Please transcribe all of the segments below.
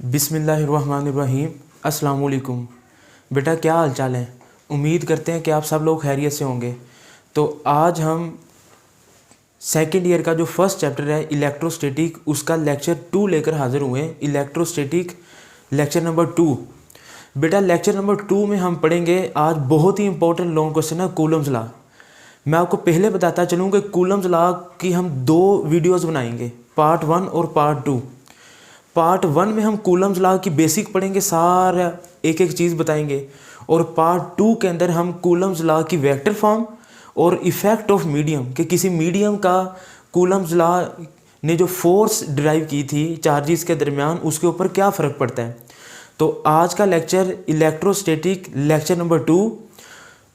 बिस्मिल्लाहिर्रहमानिर्रहीम। अस्सलाम वालेकुम। बेटा क्या हाल चाल है? उम्मीद करते हैं कि आप सब लोग खैरियत से होंगे। तो आज हम सेकेंड ईयर का जो फर्स्ट चैप्टर है इलेक्ट्रोस्टैटिक, उसका लेक्चर 2 लेकर हाज़िर हुए हैं। Electrostatic lecture number 2। बेटा लेक्चर नंबर 2 में हम पढ़ेंगे आज बहुत ही इंपॉर्टेंट लॉन्ग क्वेश्चन है कूलम्स लॉ। मैं आपको पहले बताता चलूँ कि कूलम्स लॉ की हम 2 वीडियोज़ बनाएंगे, पार्ट 1 और पार्ट 2। पार्ट 1 में हम कूलम्स लॉ की बेसिक पढ़ेंगे, सारा एक एक चीज़ बताएंगे। और पार्ट 2 के अंदर हम कूलम्स लॉ की वेक्टर फॉर्म और इफ़ेक्ट ऑफ मीडियम, कि किसी मीडियम का कूलम्स लॉ ने जो फोर्स ड्राइव की थी चार्जेस के दरमियान, उसके ऊपर क्या फ़र्क पड़ता है। तो आज का लेक्चर इलेक्ट्रोस्टैटिक लेक्चर नंबर 2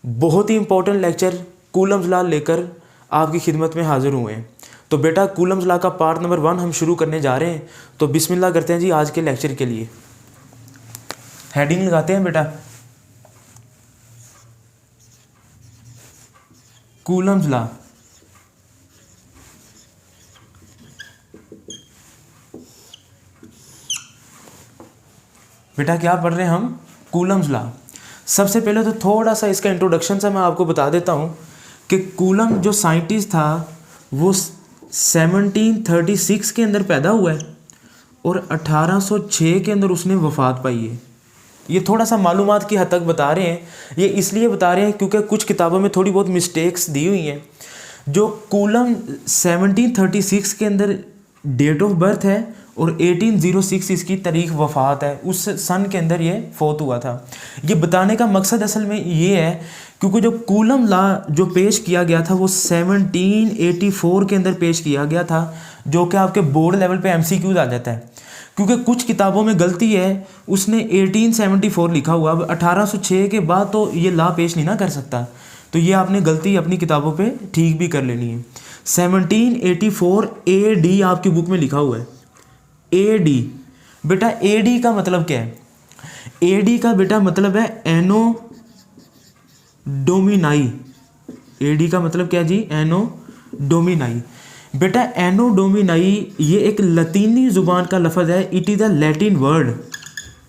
बहुत ही इंपॉर्टेंट लेक्चर कूलम्स लॉ लेकर आपकी खिदमत में हाज़िर हुए हैं। तो बेटा कूलम्स लॉ का पार्ट नंबर 1 हम शुरू करने जा रहे हैं। तो बिस्मिल्लाह करते हैं जी आज के लेक्चर के लिए। हेडिंग लगाते हैं बेटा, कूलम्स लॉ। बेटा क्या पढ़ रहे हैं हम? Coulomb's law. सबसे पहले तो थोड़ा सा इसका इंट्रोडक्शन सा मैं आपको बता देता हूँ कि कूलम जो साइंटिस्ट था वो 1736 के अंदर पैदा हुआ है और 1806 के अंदर उसने वफ़ात पाई है। ये थोड़ा सा मालूमात की हद तक बता रहे हैं, ये इसलिए बता रहे हैं क्योंकि कुछ किताबों में थोड़ी बहुत मिस्टेक्स दी हुई हैं। जो कूलम 1736 के अंदर डेट ऑफ बर्थ है और 1806 इसकी तारीख वफ़ात है, उस सन के अंदर ये फौत हुआ था। ये बताने का मकसद असल में ये है क्योंकि जो कूलम लॉ जो पेश किया गया था वो 1784 के अंदर पेश किया गया था, जो कि आपके बोर्ड लेवल पे MCQ आ जाता है। क्योंकि कुछ किताबों में गलती है, उसने 1874 लिखा हुआ, अब 1806 के बाद तो ये लॉ पेश नहीं ना कर सकता। तो ये आपने गलती अपनी किताबों पे ठीक भी कर लेनी है। 1784 AD आपकी बुक में लिखा हुआ है। AD बेटा, AD का मतलब क्या है? AD का बेटा मतलब है एनो डोमिनाई। AD का मतलब क्या जी? एनो डोमिनाई। बेटा एनो डोमिनाई ये एक लतीनी ज़ुबान का लफ्ज़ है। It is a Latin word.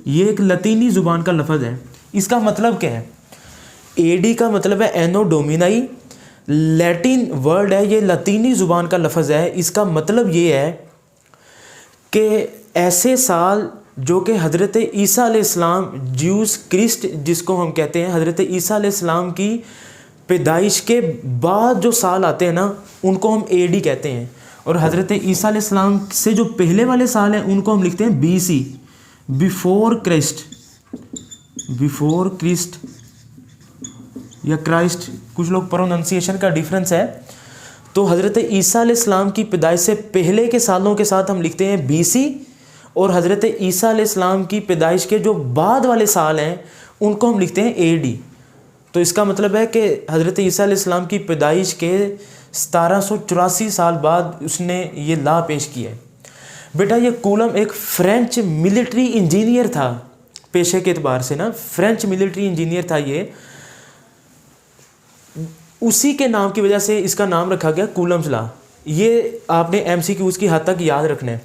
ये एक लतीनी ज़ुबान का लफ्ज़ है। इसका मतलब क्या है? AD का मतलब है एनो डोमिनाई, लैटिन वर्ड है, ये लतीनी ज़ुबान का लफ्ज़ है। इसका मतलब ये है कि ऐसे साल जो कि हज़रत ईसा अलैहिस्सलाम, ज्यूस क्रिस्ट जिसको हम कहते हैं, हज़रत ईसा अलैहिस्सलाम की पैदाइश के बाद जो साल आते हैं ना, उनको हम AD कहते हैं। और हज़रत ईसा अलैहिस्सलाम से जो पहले वाले साल हैं उनको हम लिखते हैं BC, before Christ, before Christ या क्राइस्ट, कुछ लोग प्रोनाउंसिएशन का डिफरेंस है। तो हज़रत ईसा अलैहिस्सलाम की पैदाइश से पहले के सालों के साथ हम लिखते हैं BC, और हज़रत ईसा अलैहिस्सलाम की पैदाइश के जो बाद वाले साल हैं उनको हम लिखते हैं AD। तो इसका मतलब है कि हज़रत ईसा अलैहिस्सलाम की पैदाइश के 1784 साल बाद उसने ये लॉ पेश किया है। बेटा ये कूलम एक फ्रेंच मिलिट्री इंजीनियर था, पेशे के एतबार से ना फ्रेंच मिलिट्री इंजीनियर था ये। उसी के नाम की वजह से इसका नाम रखा गया कूलम्स लॉ। ये आपने MCQ की हद तक याद रखना है।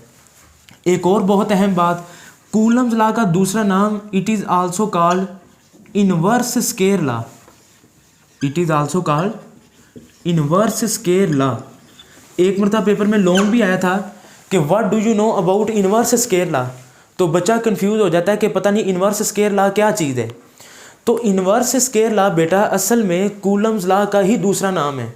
एक और बहुत अहम बात, कूलम्स लॉ का दूसरा नाम it is also called inverse square law. It is also called inverse square law. एक मरतबा पेपर में लॉन्ग भी आया था कि what do you know about inverse square law. तो बच्चा कंफ्यूज हो जाता है कि पता नहीं इनवर्स स्केयर लॉ क्या चीज़ है। तो इनवर्स स्केयर लॉ बेटा असल में कूलम्स लॉ का ही दूसरा नाम है।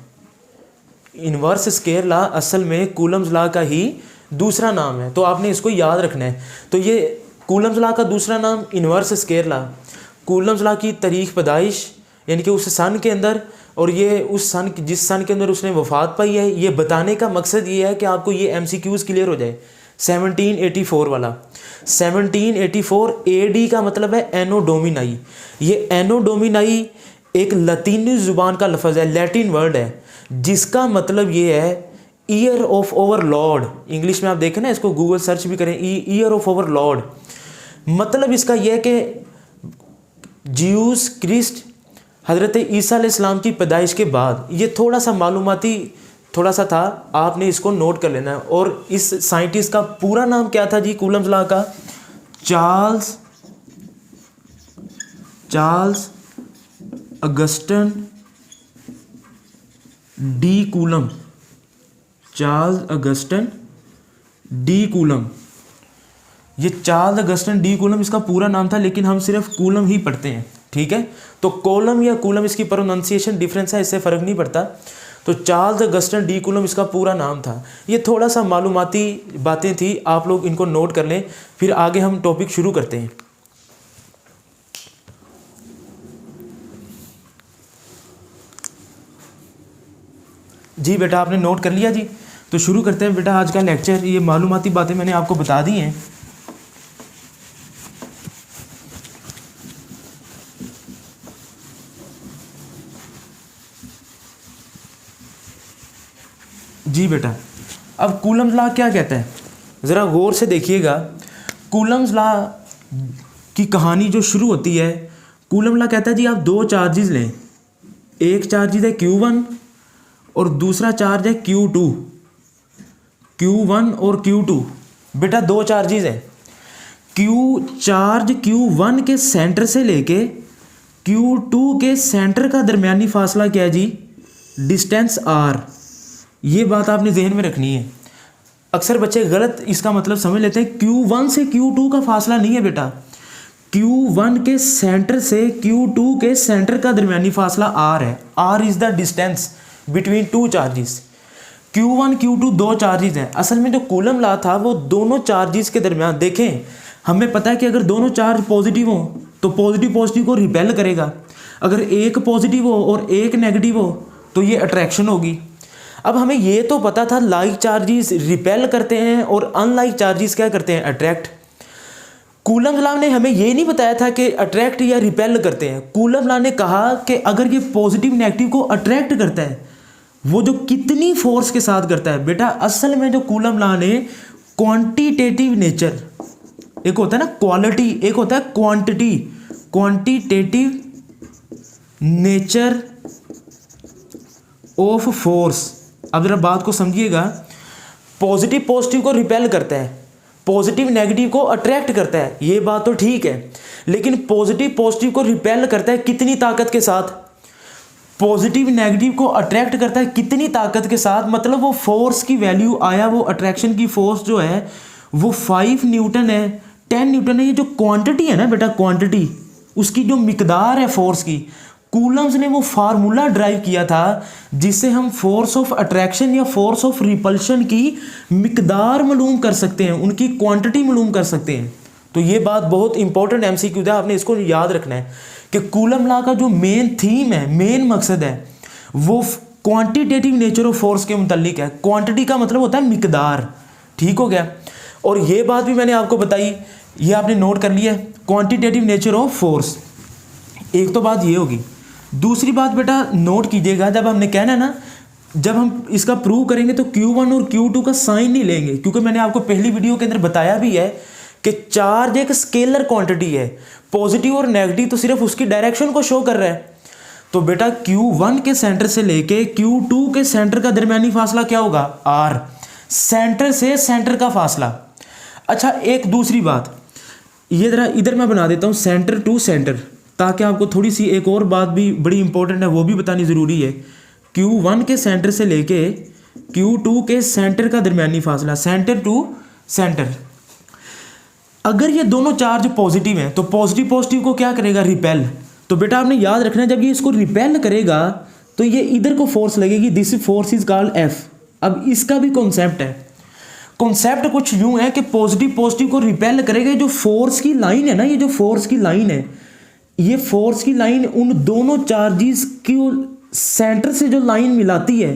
इनवर्स स्केयर लॉ असल में कूलम्स लॉ का ही दूसरा नाम है, तो आपने इसको याद रखना है। तो ये कूलम्स लॉ का दूसरा नाम inverse square law, Coulomb's law की तारीख पैदाइश यानी कि उस सन के अंदर, और ये उस सन जिस सन के अंदर उसने वफ़ात पाई है, ये बताने का मकसद ये है कि आपको ये MCQs क्लियर हो जाए। 1784 वाला 1784 AD का मतलब है एनो डोमिनाई। ये एनो डोमिनाई एक लतीनी ज़ुबान का लफ्ज़ है, लैटिन वर्ड है, जिसका मतलब ये है year of over Lord. English में आप देखें ना, इसको गूगल सर्च भी करें, ईयर ऑफ ओवर लॉर्ड। मतलब इसका यह है कि ज्यूस क्रिस्ट हज़रत ईसा अलैहिस्सलाम की पैदाइश के बाद, ये थोड़ा सा मालूमाती थोड़ा सा था, आपने इसको नोट कर लेना है। और इस साइंटिस्ट का पूरा नाम क्या था जी कूलम्स लॉ का? Charles Augustan D coulomb, Charles Augustan D coulomb. ये चार्ल्स अगस्टन डी कूलम इसका पूरा नाम था, लेकिन हम सिर्फ कूलम ही पढ़ते हैं, ठीक है। तो कॉलम या कूलम इसकी प्रोनाउंसिएशन डिफरेंस है, इससे फ़र्क नहीं पड़ता। तो चार्ल्स अगस्टन डी कूलम इसका पूरा नाम था। ये थोड़ा सा मालूमाती बातें थी, आप लोग इनको नोट कर लें, फिर आगे हम टॉपिक शुरू करते हैं। जी बेटा, आपने नोट कर लिया जी, तो शुरू करते हैं बेटा आज का लेक्चर। ये मालूमाती बातें मैंने आपको बता दी हैं। जी बेटा, अब कूलम्स लॉ क्या कहता है, ज़रा गौर से देखिएगा। कूलम्स लॉ की कहानी जो शुरू होती है, कूलम लॉ कहता है जी आप दो चार्जेस लें, एक चार्जेस है Q1 और दूसरा चार्ज है Q2, Q1 और Q2। बेटा दो चार्जेस हैं, चार्ज Q1 के सेंटर से लेके Q2 के सेंटर का दरमियानी फासला क्या है जी, डिस्टेंस R। ये बात आपने जहन में रखनी है। अक्सर बच्चे गलत इसका मतलब समझ लेते हैं। Q1 से Q2 का फासला नहीं है बेटा, Q1 के सेंटर से Q2 के सेंटर का दरमियानी फासला R है। R is the distance between two charges. Q1 Q2 दो चार्जेस हैं। असल में जो कूलम लॉ था वो दोनों चार्जेस के दरमियान, देखें हमें पता है कि अगर दोनों चार्ज पॉजिटिव हो तो पॉजिटिव को रिपेल करेगा, अगर एक पॉजिटिव हो और एक नेगेटिव हो तो ये अट्रैक्शन होगी। अब हमें ये तो पता था लाइक चार्जेस रिपेल करते हैं और अनलाइक चार्जेस क्या करते हैं, अट्रैक्ट। कूलम लॉ ने हमें ये नहीं बताया था कि अट्रैक्ट या रिपेल करते हैं। कूलम लॉ ने कहा कि अगर ये पॉजिटिव नेगेटिव को अट्रैक्ट करता है, वो जो कितनी फोर्स के साथ करता है। बेटा असल में जो कूलम लॉ ने क्वांटिटेटिव नेचर, एक होता है ना क्वालिटी, एक होता है quantity, quantitative nature of force. अब जरा बात को समझिएगा, पॉजिटिव पॉजिटिव को रिपेल करता है, पॉजिटिव नेगेटिव को अट्रैक्ट करता है, ये बात तो ठीक है, लेकिन पॉजिटिव पॉजिटिव को रिपेल करता है कितनी ताकत के साथ, पॉजिटिव नेगेटिव को अट्रैक्ट करता है कितनी ताकत के साथ। मतलब वो फोर्स की वैल्यू आया, वो अट्रैक्शन की फोर्स जो है वो 5 न्यूटन है, 10 न्यूटन है। ये जो क्वांटिटी है ना बेटा, क्वांटिटी, उसकी जो मिकदार है फोर्स की, कूलम्स ने वो फार्मूला ड्राइव किया था जिससे हम फोर्स ऑफ अट्रैक्शन या फोर्स ऑफ रिपल्शन की मिकदार मालूम कर सकते हैं, उनकी क्वांटिटी मालूम कर सकते हैं। तो ये बात बहुत इंपॉर्टेंट MCQ है, आपने इसको याद रखना है कि कूलम लॉ का जो मेन थीम है, मेन मकसद है, वो क्वांटिटेटिव नेचर ऑफ फोर्स के मुतल्लिक है। क्वांटिटी का मतलब होता है मिकदार, ठीक हो गया। और ये बात भी मैंने आपको बताई, ये आपने नोट कर लिया, क्वांटिटेटिव नेचर ऑफ फोर्स। एक तो बात ये होगी। दूसरी बात बेटा नोट कीजिएगा, जब हमने कहना है ना, जब हम इसका प्रूव करेंगे तो Q1 और Q2 का साइन नहीं लेंगे, क्योंकि मैंने आपको पहली वीडियो के अंदर बताया भी है कि चार्ज एक स्केलर क्वांटिटी है, पॉजिटिव और नेगेटिव तो सिर्फ उसकी डायरेक्शन को शो कर रहा है। तो बेटा Q1 के सेंटर से लेके Q2 के सेंटर का दरमियानी फासला क्या होगा, R, सेंटर से सेंटर का फासला। अच्छा एक दूसरी बात, ये जरा इधर मैं बना देता हूँ सेंटर टू सेंटर, ताकि आपको थोड़ी सी एक और बात भी बड़ी इंपॉर्टेंट है वो भी बतानी ज़रूरी है। Q1 के सेंटर से लेके Q2 के सेंटर का दरमियानी फासला, सेंटर टू सेंटर। अगर ये दोनों चार्ज पॉजिटिव हैं तो पॉजिटिव पॉजिटिव को क्या करेगा, रिपेल। तो बेटा आपने याद रखना है, जब ये इसको रिपेल करेगा तो ये इधर को फोर्स लगेगी, this force is called F। अब इसका भी कॉन्सेप्ट है, कॉन्सेप्ट कुछ यूं है कि पॉजिटिव पॉजिटिव को रिपेल करेगा। जो फोर्स की लाइन है ना, ये जो फोर्स की लाइन है, ये फोर्स की लाइन उन दोनों चार्जेस की सेंटर से जो लाइन मिलाती है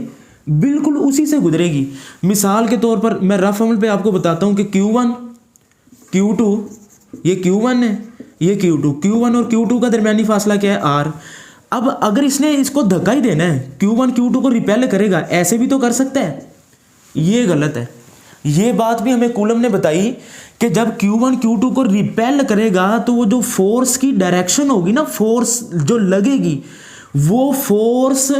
बिल्कुल उसी से गुजरेगी। मिसाल के तौर पर मैं रफ अमल पे आपको बताता हूँ कि Q1 Q2, ये Q1 है, ये Q2, Q1 और Q2 का दरमियानी फासला क्या है, R। अब अगर इसने इसको धक्का ही देना है, Q1 Q2 को रिपेल करेगा, ऐसे भी तो कर सकता है, ये गलत है। ये बात भी हमें कूलम ने बताई कि जब Q1 Q2 को रिपेल करेगा तो वो जो फोर्स की डायरेक्शन होगी ना, फोर्स जो लगेगी, वो फोर्स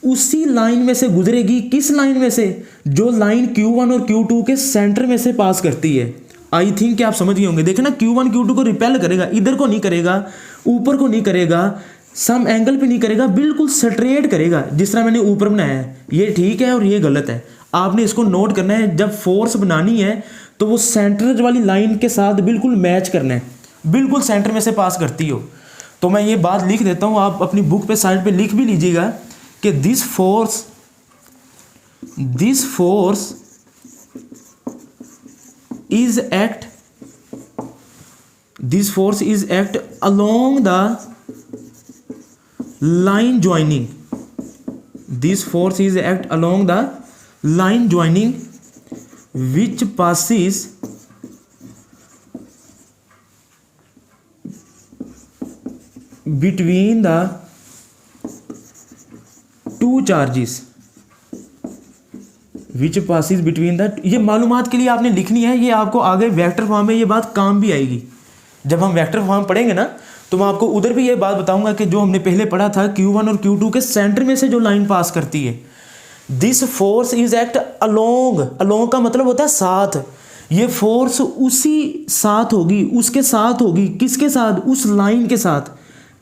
उसी लाइन में से गुजरेगी। किस लाइन में से, जो लाइन Q1 और Q2 के सेंटर में से पास करती है। आई थिंक कि आप समझ गए होंगे। देखना Q1 Q2 को रिपेल करेगा, इधर को नहीं करेगा, ऊपर को नहीं करेगा, सम एंगल पे नहीं करेगा, बिल्कुल स्ट्रेट करेगा जिस तरह मैंने ऊपर बनाया है। ये ठीक है और ये गलत है, आपने इसको नोट करना है। जब फोर्स बनानी है तो वो सेंटर वाली लाइन के साथ बिल्कुल मैच करना है, बिल्कुल सेंटर में से पास करती हो। तो मैं ये बात लिख देता हूँ, आप अपनी बुक पे साइड पे लिख भी लीजिएगा कि this force is act along the line joining. This force is act along the line joining which passes between the two charges. Which passes between the, ये मालूमात के लिए आपने लिखनी है, ये आपको आगे वेक्टर फॉर्म में ये बात काम भी आएगी। जब हम वेक्टर फॉर्म पढ़ेंगे ना तो मैं आपको उधर भी ये बात बताऊंगा कि जो हमने पहले पढ़ा था Q1 और Q2 के सेंटर में से जो लाइन पास करती है, this force is act along. Along का मतलब होता है साथ। ये फोर्स उसी साथ होगी, उसके साथ होगी, किसके साथ? उस लाइन के साथ।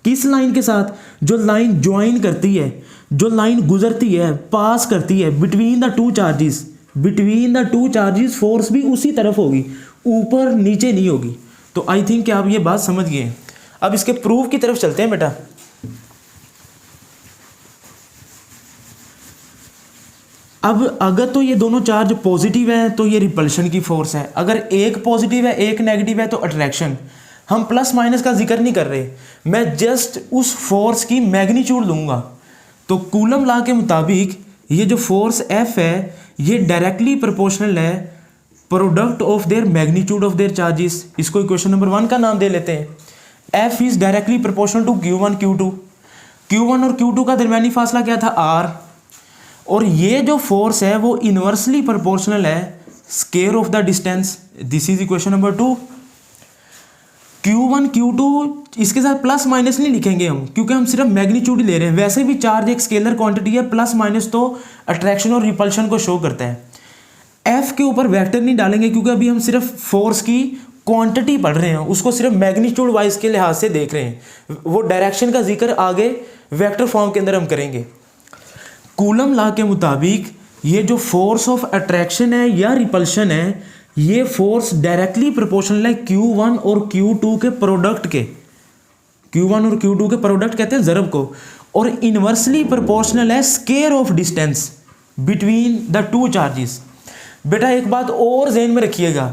किस लाइन के साथ? जो लाइन ज्वाइन करती है, जो लाइन गुजरती है, पास करती है between the two charges. Between the two charges force भी उसी तरफ होगी, ऊपर नीचे नहीं होगी। तो आई थिंक कि आप ये बात समझ गए। अब इसके प्रूफ की तरफ चलते हैं बेटा। अब अगर तो ये दोनों चार्ज पॉजिटिव है तो ये रिपल्शन की फोर्स है, अगर एक पॉजिटिव है एक नेगेटिव है तो अट्रैक्शन। हम प्लस माइनस का जिक्र नहीं कर रहे, मैं जस्ट उस फोर्स की मैग्नीट्यूड लूंगा। तो कूलम लॉ के मुताबिक ये जो फोर्स F है ये डायरेक्टली प्रोपोर्शनल है product of their magnitude of their charges. इसको इक्वेशन नंबर 1 का नाम दे लेते हैं। F is directly proportional to Q1 Q2। Q1 और Q2 का दरमियानी फासला क्या था? R। और ये जो फोर्स है वो इनवर्सली प्रोपोर्शनल है square of the distance. This is equation number 2। Q1 Q2 इसके साथ प्लस माइनस नहीं लिखेंगे हम, क्योंकि हम सिर्फ मैग्नीट्यूड ले रहे हैं। वैसे भी चार्ज एक स्केलर क्वांटिटी है, प्लस माइनस तो अट्रैक्शन और रिपल्शन को शो करता है। F के ऊपर वेक्टर नहीं डालेंगे क्योंकि अभी हम सिर्फ फोर्स की क्वांटिटी पढ़ रहे हैं, उसको सिर्फ मैग्नीट्यूड वाइज के लिहाज से देख रहे हैं। वो डायरेक्शन का जिक्र आगे वेक्टर फॉर्म के अंदर हम करेंगे। कूलम लॉ के मुताबिक ये जो फोर्स ऑफ अट्रैक्शन है या रिपल्शन है, ये फोर्स डायरेक्टली प्रोपोर्शनल है Q1 और Q2 के प्रोडक्ट के। Q1 और Q2 के प्रोडक्ट कहते हैं ज़रब को, और इनवर्सली प्रोपोर्शनल है square of distance between the two charges. बेटा एक बात और ज़हन में रखिएगा,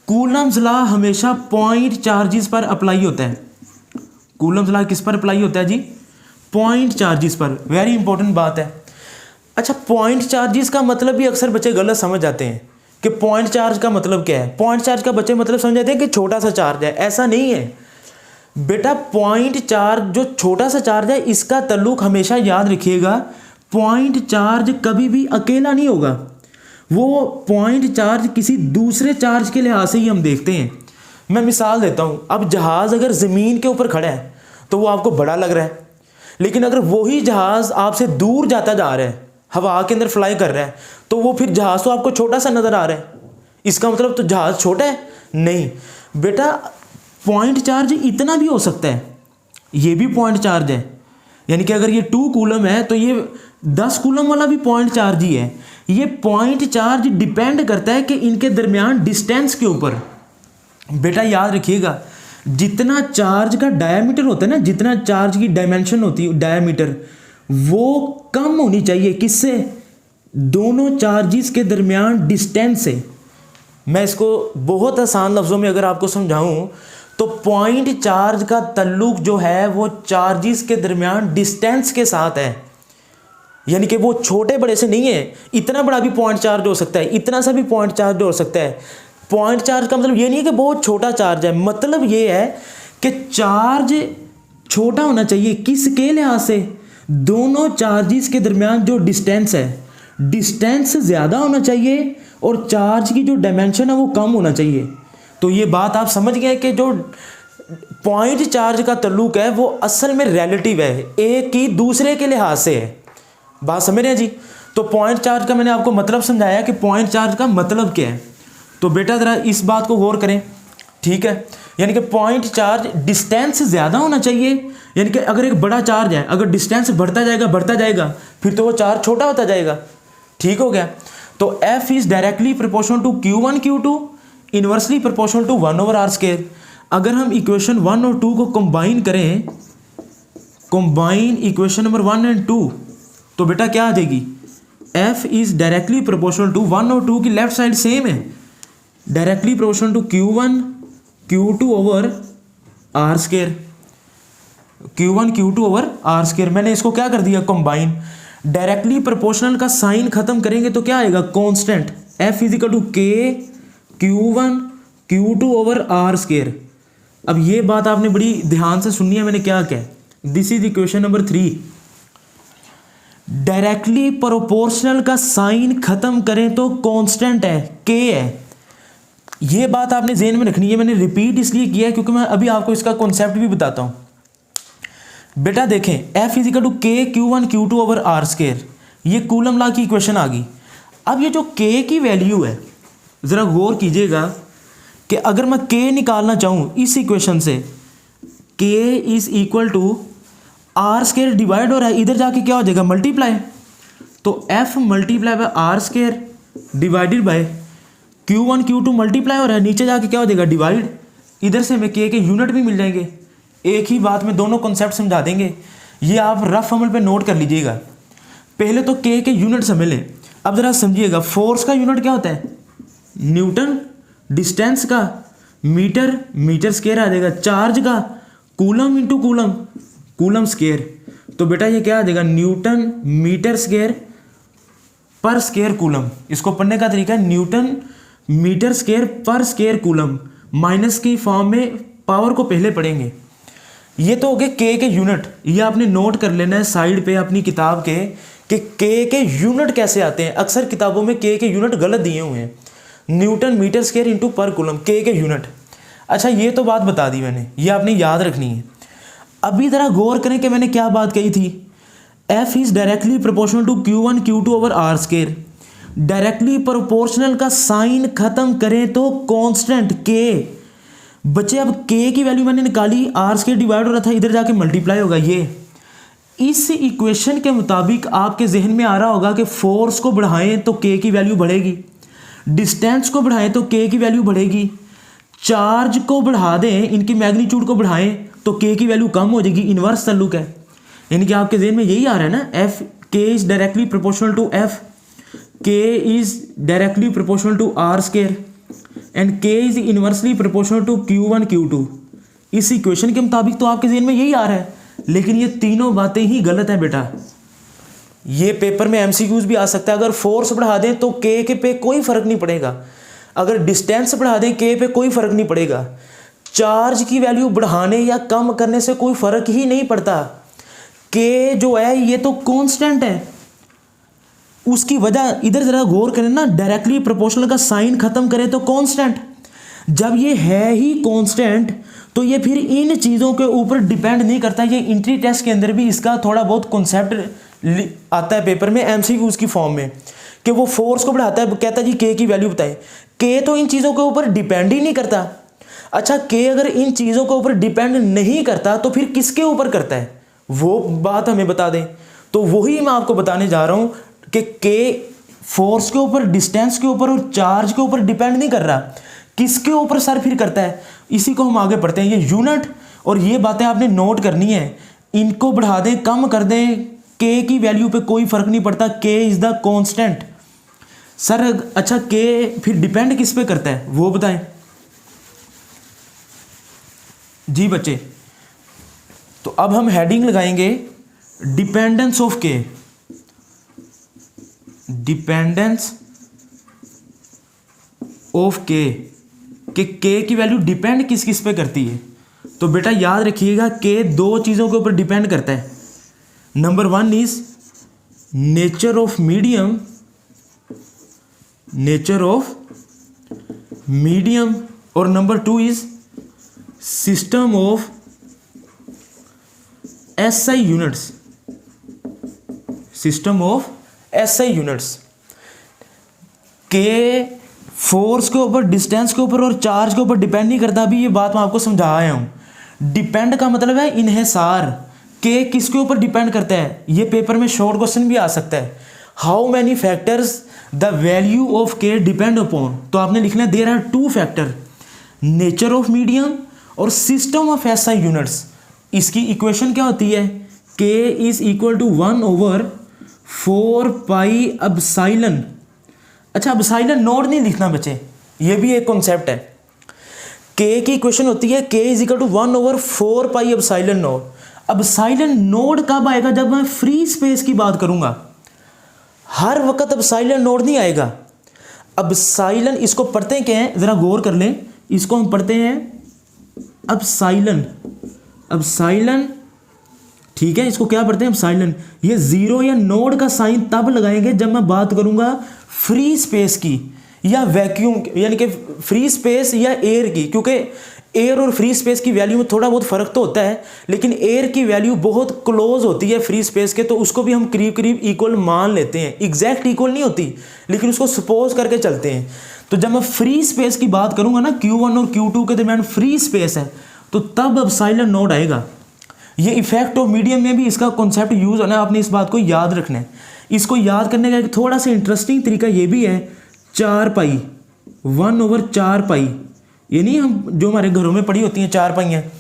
कूलम्स लॉ हमेशा पॉइंट चार्जेस पर अप्लाई होता है। कूलम्स लॉ किस पर अप्लाई होता है जी? पॉइंट चार्जेस पर। वेरी इंपॉर्टेंट बात है। अच्छा, पॉइंट चार्जेस का मतलब भी अक्सर बच्चे गलत समझ जाते हैं कि पॉइंट चार्ज का मतलब क्या है। पॉइंट चार्ज का बच्चे मतलब समझ जाते हैं कि छोटा सा चार्ज है, ऐसा नहीं है बेटा। पॉइंट चार्ज जो छोटा सा चार्ज है इसका ताल्लुक हमेशा याद रखिएगा, पॉइंट चार्ज कभी भी अकेला नहीं होगा। वो पॉइंट चार्ज किसी दूसरे चार्ज के लिहाज से ही हम देखते हैं। मैं मिसाल देता हूँ, अब जहाज़ अगर ज़मीन के ऊपर खड़ा है तो वो आपको बड़ा लग रहा है, लेकिन अगर वही जहाज़ आपसे दूर जाता जा रहा है, हवा के अंदर फ्लाई कर रहा है, तो वो फिर जहाज़ तो आपको छोटा सा नज़र आ रहा है। इसका मतलब तो जहाज़ छोटा है? नहीं बेटा, पॉइंट चार्ज इतना भी हो सकता है, ये भी पॉइंट चार्ज है। यानी कि अगर ये 2 कूलम है तो ये 10 कूलम वाला भी पॉइंट चार्ज ही है। ये पॉइंट चार्ज डिपेंड करता है कि इनके दरमियान डिस्टेंस के ऊपर। बेटा याद रखिएगा, जितना चार्ज का डायमीटर होता है ना, जितना चार्ज की डायमेंशन होती है डायमीटर, वो कम होनी चाहिए किससे? दोनों चार्जेस के दरमियान डिस्टेंस से। मैं इसको बहुत आसान लफ्ज़ों में अगर आपको समझाऊं तो पॉइंट चार्ज का ताल्लुक जो है वो चार्जेस के दरमियान डिस्टेंस के साथ है। यानी कि वो छोटे बड़े से नहीं है। इतना बड़ा भी पॉइंट चार्ज हो सकता है, इतना सा भी पॉइंट चार्ज हो सकता है। पॉइंट चार्ज का मतलब ये नहीं है कि बहुत छोटा चार्ज है, मतलब ये है कि चार्ज छोटा होना चाहिए किसके लिहाज से? दोनों चार्जेस के दरमियान जो डिस्टेंस है, डिस्टेंस ज़्यादा होना चाहिए और चार्ज की जो डायमेंशन है वो कम होना चाहिए। तो ये बात आप समझ गए कि जो पॉइंट चार्ज का ताल्लुक है वो असल में रिलेटिव है, एक की दूसरे के लिहाज से है। बात समझ रहे हैं जी? तो पॉइंट चार्ज का मैंने आपको मतलब समझाया कि पॉइंट चार्ज का मतलब क्या है। तो बेटा ज़रा इस बात को गौर करें, ठीक है। यानी कि पॉइंट चार्ज डिस्टेंस ज़्यादा होना चाहिए, यानी कि अगर एक बड़ा चार्ज है, अगर डिस्टेंस बढ़ता जाएगा फिर तो वो चार्ज छोटा होता जाएगा, ठीक हो गया। तो F is directly proportional to Q1 Q2, inversely proportional to 1/r²। अगर हम इक्वेशन 1 और 2 को कंबाइन करें, कंबाइन इक्वेशन नंबर 1 एंड 2, तो बेटा क्या आ जाएगी, F is directly proportional to 1 और 2 की लेफ्ट साइड सेम है, directly proportional to Q1 Q2 over r², Q1 Q2 over r²। मैंने इसको क्या कर दिया, कंबाइन। डायरेक्टली प्रोपोर्शनल का साइन खत्म करेंगे तो क्या आएगा, constant F is equal to K Q1 Q2 over r²। अब ये बात आपने बड़ी ध्यान से सुननी है, मैंने क्या कहा, this is equation number 3। Directly proportional का साइन खत्म करें तो कांस्टेंट है, K है। ये बात आपने ज़हन में रखनी है। मैंने रिपीट इसलिए किया है क्योंकि मैं अभी आपको इसका कॉन्सेप्ट भी बताता हूं। बेटा देखें, F is equal to K Q1 Q2 over r², ये कूलम लॉ की इक्वेशन आ गई। अब ये जो K की वैल्यू है, ज़रा गौर कीजिएगा कि अगर मैं K निकालना चाहूँ इस इक्वेशन से, K is equal to r² divide हो रहा है, इधर जाके क्या हो जाएगा, मल्टीप्लाई। तो F multiply by r² divided by Q1 Q2 multiply हो रहा है, नीचे जाके क्या हो जाएगा, डिवाइड। इधर से हमें K के यूनिट भी मिल जाएंगे। एक ही बात में दोनों कॉन्सेप्ट समझा देंगे, ये आप रफ अमल पे नोट कर लीजिएगा। पहले तो K के यूनिट समझ लें। अब ज़रा समझिएगा, फोर्स का यूनिट क्या होता है, न्यूटन, डिस्टेंस का मीटर, मीटर स्क्वायर आ जाएगा, चार्ज का coulomb into coulomb, coulomb square. तो बेटा ये क्या आ जाएगा, न्यूटन मीटर स्क्वायर पर स्क्वायर कूलम। इसको पढ़ने का तरीका है, न्यूटन मीटर स्क्वायर पर स्क्वायर कूलम, माइनस की फॉर्म में पावर को पहले पढ़ेंगे। ये तो हो गए K के यूनिट। ये आपने नोट कर लेना है साइड पे अपनी किताब के कि K के यूनिट कैसे आते हैं। अक्सर किताबों में K के यूनिट गलत दिए हुए हैं, न्यूटन मीटर स्क्वायर इंटू पर कूलम, K के यूनिट। अच्छा ये तो बात बता दी मैंने, ये आपने याद रखनी है। अभी ज़रा गौर करें कि मैंने क्या बात कही थी, F is directly proportional to Q1 Q2 over r²। Directly proportional का साइन खत्म करें तो कांस्टेंट K। बच्चे अब K की वैल्यू मैंने निकाली, r² डिवाइड हो रहा था, इधर जाके मल्टीप्लाई होगा। ये इस इक्वेशन के मुताबिक आपके जहन में आ रहा होगा कि फोर्स को बढ़ाएं तो K की वैल्यू बढ़ेगी, डिस्टेंस को बढ़ाएं तो K की वैल्यू बढ़ेगी, चार्ज को बढ़ा दें, इनकी मैग्नीट्यूड को बढ़ाएं तो K की वैल्यू कम हो जाएगी। इन्वर्स ताल्लुक है, यानी कि आपके जहन में यही आ रहा है ना, F K is directly proportional to F, K is directly proportional to r² and K is inversely proportional to Q1 Q2। इस इक्वेशन के मुताबिक तो आपके जहन में यही आ रहा है, लेकिन ये तीनों बातें ही गलत हैं बेटा। ये पेपर में MCQs भी आ सकता है। अगर फोर्स बढ़ा दें तो K के पे कोई फर्क नहीं पड़ेगा, अगर डिस्टेंस बढ़ा दें K पे कोई फर्क नहीं पड़ेगा, चार्ज की वैल्यू बढ़ाने या कम करने से कोई फर्क ही नहीं पड़ता। K जो है ये तो कांस्टेंट है, उसकी वजह इधर जरा गौर करें ना, डायरेक्टली प्रोपोर्शनल का साइन खत्म करें तो कांस्टेंट। जब ये है ही कांस्टेंट तो ये फिर इन चीज़ों के ऊपर डिपेंड नहीं करता। ये इंट्री टेस्ट के अंदर भी इसका थोड़ा बहुत कॉन्सेप्ट आता है पेपर में MCQs की फॉर्म में, कि वो फोर्स को बढ़ाता है, कहता है जी K की वैल्यू बताएं। K तो इन चीज़ों के ऊपर डिपेंड ही नहीं करता। अच्छा K अगर इन चीज़ों के ऊपर डिपेंड नहीं करता तो फिर किसके ऊपर करता है, वो बात हमें बता दें। तो वही मैं आपको बताने जा रहा हूँ कि K फोर्स के ऊपर, डिस्टेंस के ऊपर और चार्ज के ऊपर डिपेंड नहीं कर रहा, किसके ऊपर सर फिर करता है। इसी को हम आगे पढ़ते हैं। ये यूनिट और ये बातें आपने नोट करनी है, इनको बढ़ा दें कम कर दें, K की वैल्यू पे कोई फर्क नहीं पड़ता। K is the constant. Sir अच्छा K फिर डिपेंड किस पे करता है वो बताएं जी बच्चे। तो अब हम हेडिंग लगाएंगे dependence of K, dependence of K, कि K की वैल्यू डिपेंड किस किस पे करती है। तो बेटा याद रखिएगा K दो चीज़ों के ऊपर डिपेंड करता है। Number 1 is nature of medium, nature of medium, और number 2 is system of SI units, system of SI units. K force के ऊपर, डिस्टेंस के ऊपर और चार्ज के ऊपर डिपेंड नहीं करता। अभी ये बात मैं आपको समझा आया हूँ। डिपेंड का मतलब है इन्हिसार, के किसके ऊपर डिपेंड करता है। ये पेपर में शॉर्ट क्वेश्चन भी आ सकता है। How many factors the value of K depend upon, तो आपने लिखना है there are 2 factor, nature of medium और सिस्टम ऑफ एसआई यूनिट्स। इसकी इक्वेशन क्या होती है, K is equal to 1/4 pi epsilon. अच्छा, एप्सिलॉन नोड नहीं लिखना बच्चे, ये भी एक कॉन्सेप्ट है। के की इक्वेशन होती है K is equal to 1/4 pi epsilon naught. Epsilon naught कब आएगा, जब मैं फ्री स्पेस की बात करूंगा। हर वक्त एप्सिलॉन नोड नहीं आएगा। एप्सिलॉन, इसको पढ़ते हैं क्या है, जरा गौर कर लें। इसको हम पढ़ते हैं एप्सिलॉन, एप्सिलॉन, ठीक है। इसको क्या पढ़ते हैं, एप्सिलॉन। ये जीरो या नोड का साइन तब लगाएंगे जब मैं बात करूंगा फ्री स्पेस की या वैक्यूम, यानी कि फ्री स्पेस या एयर की, क्योंकि एयर और फ्री स्पेस की वैल्यू में थोड़ा बहुत फर्क तो होता है, लेकिन एयर की वैल्यू बहुत क्लोज होती है फ्री स्पेस के, तो उसको भी हम करीब करीब इक्वल मान लेते हैं। एग्जैक्ट इक्वल नहीं होती, लेकिन उसको सपोज करके चलते हैं। तो जब मैं फ्री स्पेस की बात करूंगा ना, Q1 और Q2 के दरमियान फ्री स्पेस है, तो तब एप्सिलॉन नोड आएगा। ये इफेक्ट ऑफ मीडियम में भी इसका कॉन्सेप्ट यूज होना है, आपने इस बात को याद रखना है। इसको याद करने का एक थोड़ा सा इंटरेस्टिंग तरीका ये भी है, 4 पाई, 1/4 पाई, ये नहीं हम जो हमारे घरों में पड़ी होती हैं 4 पाई हैं।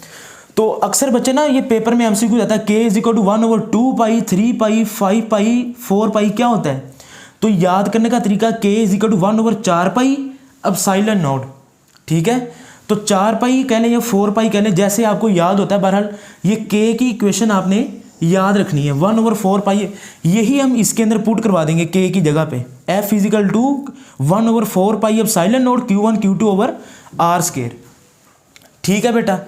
तो अक्सर बच्चे ना, ये पेपर में एमसीक्यू जाता है, K is equal to 1/2 pi, 3 pi, 5 pi, 4 pi क्या होता है। तो याद करने का तरीका, K is equal to 1/4 pi epsilon naught, ठीक है। तो 4 पाई कह लें या 4 पाई कह लें, जैसे आपको याद होता है। बहरहाल ये के की इक्वेशन आपने याद रखनी है, 1/4 पाई, यही हम इसके अंदर पुट करवा देंगे के की जगह पे। F is equal to 1/4 pi epsilon naught Q1 Q2 over R square, ठीक है बेटा।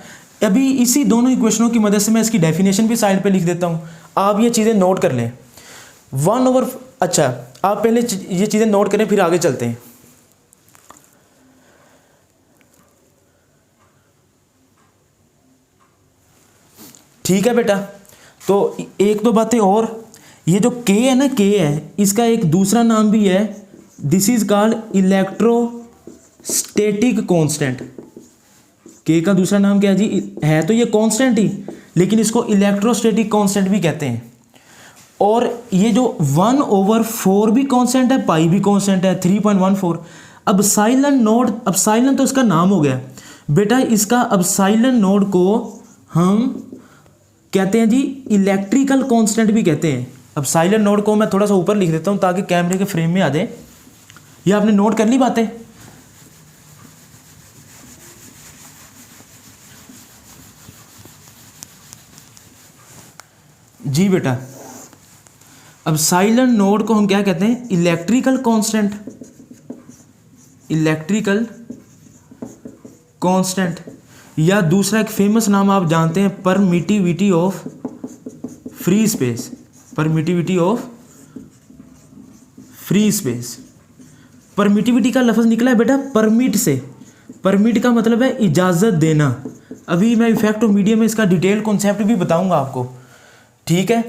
अभी इसी दोनों इक्वेशनों की मदद से मैं इसकी डेफिनेशन भी साइड पे लिख देता हूँ, आप ये चीज़ें नोट कर लें। अच्छा, आप पहले ये चीज़ें नोट करें, फिर आगे चलते हैं। ठीक है बेटा, तो एक दो बातें और, ये जो के है ना, के है, इसका एक दूसरा नाम भी है, this is called electrostatic constant. के का दूसरा नाम क्या है जी, है तो ये कांस्टेंट ही, लेकिन इसको इलेक्ट्रोस्टैटिक कांस्टेंट भी कहते हैं। और ये जो 1/4 भी कांस्टेंट है, पाई भी कांस्टेंट है, 3.14। एप्सिलॉन नोड, एप्सिलॉन तो इसका नाम हो गया बेटा, इसका एप्सिलॉन नोड को हम कहते हैं जी इलेक्ट्रिकल कांस्टेंट भी कहते हैं। एप्सिलॉन नोड को मैं थोड़ा सा ऊपर लिख देता हूं ताकि कैमरे के फ्रेम में आ जाए। ये आपने नोट कर ली बातें। जी बेटा, एप्सिलॉन नोड को हम क्या कहते हैं, इलेक्ट्रिकल कांस्टेंट, इलेक्ट्रिकल कांस्टेंट, या दूसरा एक फेमस नाम आप जानते हैं, permittivity of free space, permittivity of free space. Permittivity का लफ्ज़ निकला है बेटा परमिट से। परमिट का मतलब है इजाज़त देना। अभी मैं इफेक्ट ऑफ मीडियम में इसका डिटेल कॉन्सेप्ट भी बताऊंगा आपको, ठीक है।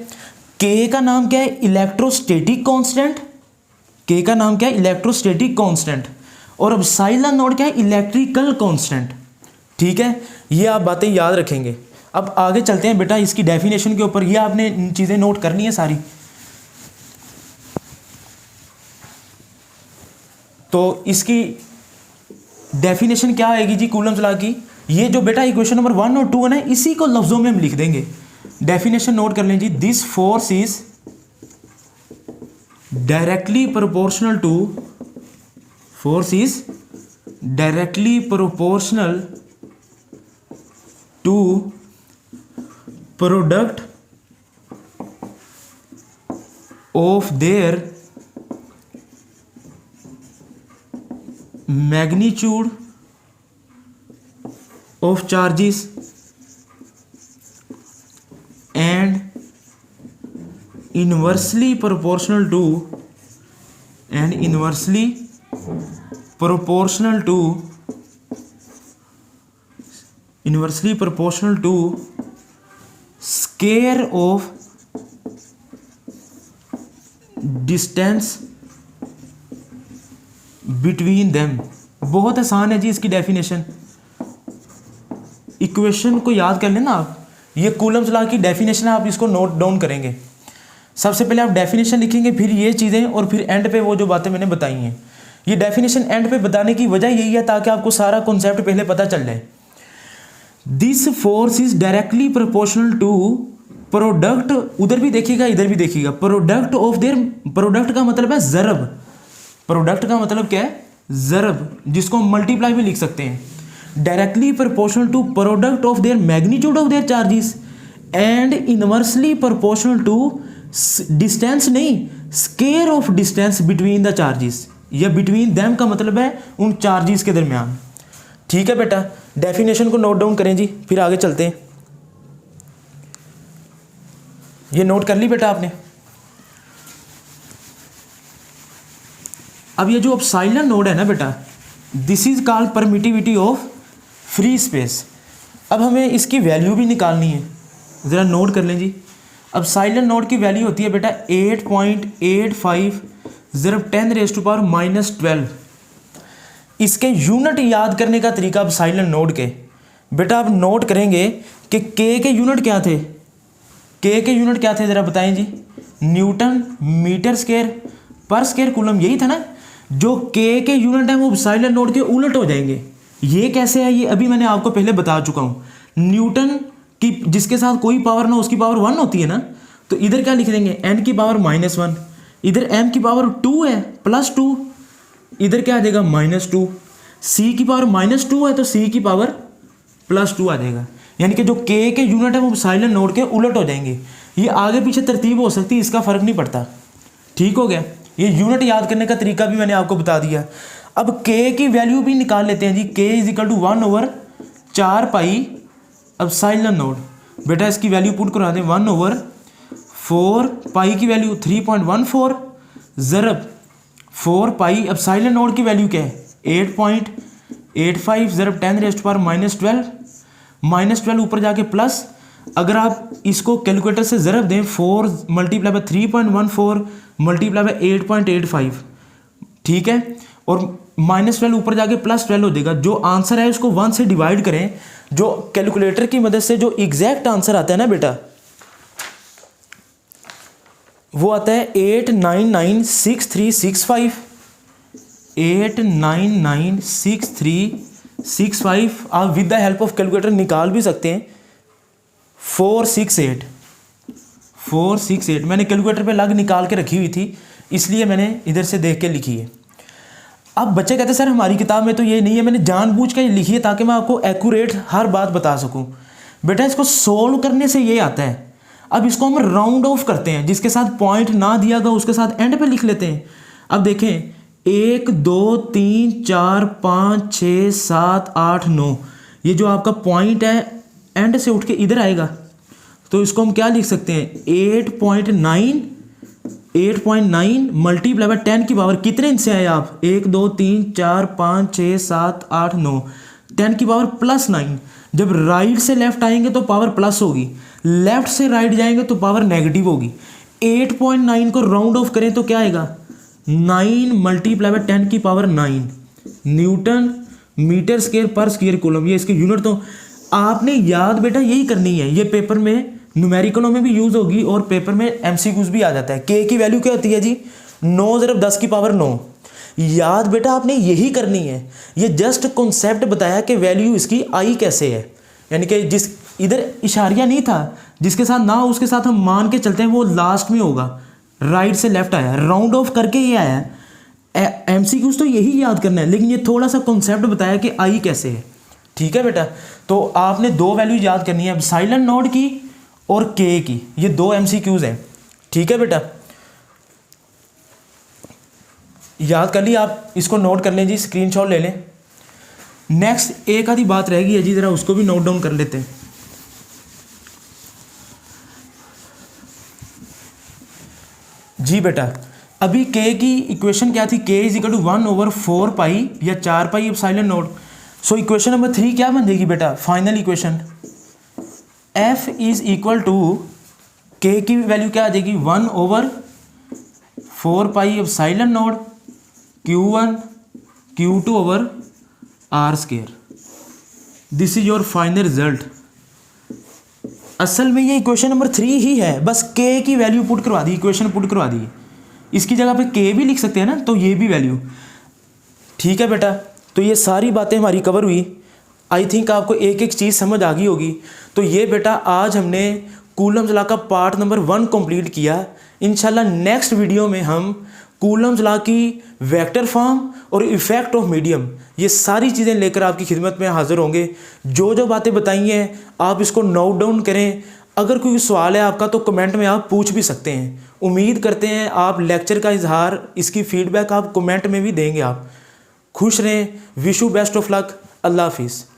के का नाम क्या है, इलेक्ट्रोस्टैटिक कांस्टेंट। के का नाम क्या है, इलेक्ट्रोस्टैटिक कांस्टेंट। और एप्सिलॉन नोड क्या है, इलेक्ट्रिकल कांस्टेंट, ठीक है। ये आप बातें याद रखेंगे। अब आगे चलते हैं बेटा इसकी डेफिनेशन के ऊपर। ये आपने चीज़ें नोट करनी है सारी। तो इसकी डेफिनेशन क्या आएगी जी कूलम्स लॉ की। ये जो बेटा इक्वेशन नंबर 1 और 2 है ना, इसी को लफ्जों में हम लिख देंगे। डेफिनेशन नोट कर लें जी, this force is directly proportional to, force is directly proportional to product of their magnitude of charges and inversely proportional to square of distance between them. बहुत आसान है जी इसकी डेफिनेशन, इक्वेशन को याद कर लेना आप। ये कूलम्स लॉ की डेफिनेशन है, आप इसको नोट डाउन करेंगे। सबसे पहले आप डेफिनेशन लिखेंगे, फिर ये चीज़ें, और फिर एंड पे वो जो बातें मैंने बताई हैं। ये डेफिनेशन एंड पे बताने की वजह यही है ताकि आपको सारा कॉन्सेप्ट पहले पता चल जाए। This force is directly proportional to product, उधर भी देखिएगा इधर भी देखिएगा, प्रोडक्ट ऑफ देयर, प्रोडक्ट का मतलब है ज़रब, प्रोडक्ट का मतलब क्या है, ज़रब, जिसको हम मल्टीप्लाई भी लिख सकते हैं। Directly proportional to product of their magnitude of their charges and inversely proportional to distance, नहीं square of distance between the charges, या बिटवीन देम का मतलब है उन चार्जेस के दरमियान। ठीक है बेटा, डेफिनेशन को नोट डाउन करें जी, फिर आगे चलते हैं। ये नोट कर ली बेटा आपने। अब ये जो एप्सिलॉन नोड है ना बेटा, this is called permittivity of free space. अब हमें इसकी वैल्यू भी निकालनी है, ज़रा नोट कर लें जी। एप्सिलॉन नोड की वैल्यू होती है बेटा 8.85 ज़रब 10⁻⁻12। इसके यूनिट याद करने का तरीका एप्सिलॉन नोड के, बेटा आप नोट करेंगे कि के यूनिट क्या थे, के यूनिट क्या थे ज़रा बताएं जी। न्यूटन मीटर स्क्वायर पर स्क्वायर कूलम, यही था ना। जो के यूनिट है वो एप्सिलॉन नोड के उलट हो जाएंगे। ये कैसे है, ये अभी मैंने आपको पहले बता चुका हूँ। न्यूटन की जिसके साथ कोई पावर ना उसकी पावर 1 होती है ना, तो इधर क्या लिख देंगे, n की पावर -1, इधर m की पावर 2 है +2, इधर क्या आ जाएगा -2, c की पावर -2 है तो c की पावर +2 आ जाएगा। यानी कि जो के यूनिट है वो एप्सिलॉन नोड के उलट हो जाएंगे। ये आगे पीछे तरतीब हो सकती है, इसका फ़र्क नहीं पड़ता। ठीक हो गया, ये यूनिट याद करने का तरीका भी मैंने आपको बता दिया। अब के की वैल्यू भी निकाल लेते हैं जी। के = 1/4 पाई एप्सिलॉन नोड। बेटा इसकी वैल्यू पुट करा दें, 1/4 पाई की वैल्यू 3.14 ज़रब 4 पाई एप्सिलॉन नोड की वैल्यू क्या है 8.85 ज़रब 10⁻⁻12, -12 ऊपर जाके प्लस। अगर आप इसको कैलकुलेटर से ज़रब दें, 4 × 3.14 × 8.85, ठीक है, और -12 ऊपर जाके +12 हो जाएगा। जो आंसर है उसको 1 से डिवाइड करें, जो कैलकुलेटर की मदद से जो एग्जैक्ट आंसर आता है ना बेटा, वो आता है 8996365, 8996365। आप with the help of calculator निकाल भी सकते हैं। 468 मैंने कैलकुलेटर पे लग निकाल के रखी हुई थी, इसलिए मैंने इधर से देख के लिखी है। अब बच्चे कहते हैं सर हमारी किताब में तो ये नहीं है, मैंने जानबूझ के लिखी है ताकि मैं आपको एक्यूरेट हर बात बता सकूं। बेटा इसको सोल्व करने से ये आता है। अब इसको हम राउंड ऑफ करते हैं, जिसके साथ पॉइंट ना दिया गया उसके साथ एंड पे लिख लेते हैं। अब देखें 1 2 3 4 5 6 7 8 9, ये जो आपका पॉइंट है एंड से उठ के इधर आएगा, तो इसको हम क्या लिख सकते हैं 8.9 मल्टीप्लाई बाय 10 की पावर, कितने इंच से आए आप 1 2 3 4 5 6 7 8 9, 10 की पावर +9। जब राइट से लेफ्ट आएंगे तो पावर प्लस होगी, लेफ्ट से राइट जाएंगे तो पावर नेगेटिव होगी। 8.9 को राउंड ऑफ करें तो क्या आएगा 9 मल्टीप्लाई बाय 10 की पावर 9 न्यूटन मीटर स्क्वायर पर स्क्वायर कूलम। ये इसके यूनिट तो आपने याद बेटा यही करनी है। ये पेपर में न्यूमेरिकलों में भी यूज होगी और पेपर में एमसीक्यूज भी आ जाता है। के की वैल्यू क्या होती है जी 9 ज़रब 10 की पावर 9। याद बेटा आपने यही करनी है। ये जस्ट कॉन्सेप्ट बताया कि वैल्यू इसकी आई कैसे है, यानी कि जिस इधर इशारिया नहीं था जिसके साथ ना उसके साथ हम मान के चलते हैं वो लास्ट में होगा। राइट से लेफ्ट आया, राउंड ऑफ करके ये आया। एमसीक्यूज तो यही याद करना है, लेकिन ये थोड़ा सा कॉन्सेप्ट बताया कि आई कैसे है। ठीक है बेटा, तो आपने 2 वैल्यू याद करनी है, एप्सिलॉन नोड की और के की। ये 2 एमसीक्यूज हैं। ठीक है बेटा, याद कर ली आप, इसको नोट कर लें जी, स्क्रीनशॉट ले लें। नेक्स्ट एक आधी बात रहेगी है जी, जरा उसको भी नोट डाउन कर लेते हैं। जी बेटा, अभी के की इक्वेशन क्या थी, के = 1/4 पाई या 4 पाई epsilon node. So equation number 3 क्या बन जाएगी बेटा, फाइनल इक्वेशन F = के की वैल्यू क्या आ जाएगी 1/4 pi epsilon naught Q1 Q2/R²। This is your final result. असल में ये इक्वेशन नंबर 3 ही है, बस के की वैल्यू पुट करवा दी, इक्वेशन पुट करवा दी। इसकी जगह पे के भी लिख सकते हैं ना, तो ये भी वैल्यू। ठीक है बेटा, तो ये सारी बातें हमारी कवर हुई। आई थिंक आपको एक एक चीज़ समझ आ गई होगी। तो ये बेटा आज हमने कूलम्स लॉ का पार्ट नंबर 1 कंप्लीट किया। इंशाल्लाह नेक्स्ट वीडियो में हम कूलम्स लॉ की वेक्टर फॉर्म और इफेक्ट ऑफ मीडियम, ये सारी चीज़ें लेकर आपकी खिदमत में हाजिर होंगे। जो जो बातें बताई हैं आप इसको नोट डाउन करें। अगर कोई सवाल है आपका तो कमेंट में आप पूछ भी सकते हैं। उम्मीद करते हैं आप लेक्चर का इजहार, इसकी फीडबैक आप कमेंट में भी देंगे। आप खुश रहें। Wish you best of luck. अल्लाह हाफिज़।